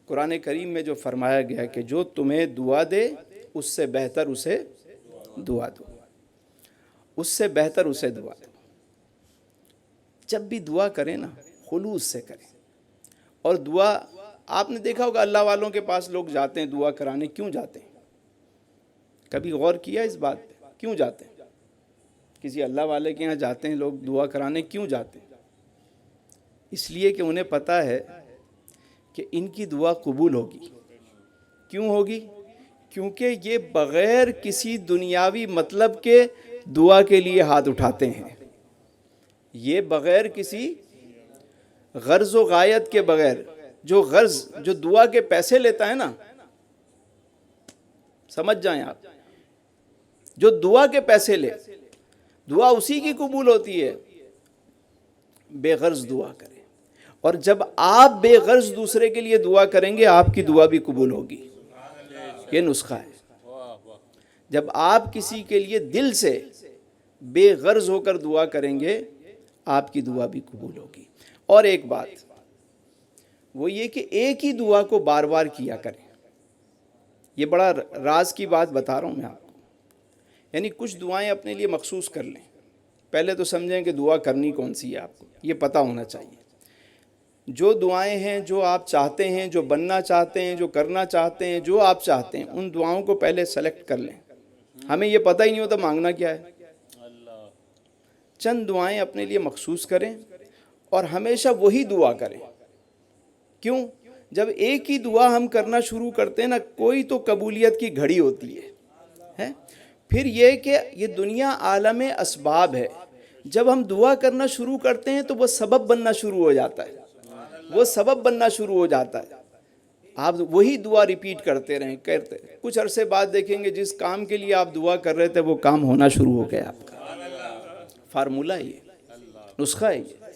قرآن کریم میں جو فرمایا گیا کہ جو تمہیں دعا دے اس سے بہتر اسے دعا دو، اس سے بہتر اسے دعا دو۔ جب بھی دعا کریں نا خلوص سے کریں۔ اور دعا آپ نے دیکھا ہوگا اللہ والوں کے پاس لوگ جاتے ہیں دعا کرانے، کیوں جاتے ہیں؟ کبھی غور کیا اس بات پہ؟ کیوں جاتے ہیں؟ کسی اللہ والے کے یہاں جاتے ہیں لوگ دعا کرانے، کیوں جاتے ہیں؟ اس لیے کہ انہیں پتہ ہے کہ ان کی دعا قبول ہوگی۔ کیوں ہوگی؟ کیونکہ یہ بغیر کسی دنیاوی مطلب کے دعا کے لیے ہاتھ اٹھاتے ہیں۔ یہ بغیر کسی غرض و غایت کے بغیر، جو دعا کے پیسے لیتا ہے نا، سمجھ جائیں آپ، جو دعا کے پیسے لے، دعا اسی کی قبول ہوتی ہے۔ بے غرض دعا کریں، اور جب آپ بے غرض دوسرے کے لیے دعا کریں گے آپ کی دعا بھی قبول ہوگی۔ یہ نسخہ ہے۔ جب آپ کسی کے لیے دل سے بے غرض ہو کر دعا کریں گے آپ کی دعا بھی قبول ہوگی۔ اور ایک بات وہ یہ کہ ایک ہی دعا کو بار بار کیا کریں۔ یہ بڑا راز کی بات بتا رہا ہوں میں آپ کو، یعنی کچھ دعائیں اپنے لیے مخصوص کر لیں۔ پہلے تو سمجھیں کہ دعا کرنی کون سی ہے، آپ کو یہ پتہ ہونا چاہیے۔ جو دعائیں ہیں جو آپ چاہتے ہیں، جو بننا چاہتے ہیں، جو کرنا چاہتے ہیں، جو آپ چاہتے ہیں، ان دعاؤں کو پہلے سلیکٹ کر لیں۔ ہمیں یہ پتہ ہی نہیں ہوتا مانگنا کیا ہے۔ چند دعائیں اپنے لیے مخصوص کریں اور ہمیشہ وہی دعا کریں۔ کیوں؟ جب ایک ہی دعا ہم کرنا شروع کرتے ہیں نا، کوئی تو قبولیت کی گھڑی ہوتی ہے۔ پھر یہ کہ یہ دنیا عالم اسباب ہے، جب ہم دعا کرنا شروع کرتے ہیں تو وہ سبب بننا شروع ہو جاتا ہے، وہ سبب بننا شروع ہو جاتا ہے۔ آپ وہی دعا ریپیٹ کرتے رہیں، کچھ عرصے بعد دیکھیں گے جس کام کے لیے آپ دعا کر رہے تھے وہ کام ہونا شروع ہو گیا آپ کا۔ فارمولہ یہ، نسخہ ہے یہ۔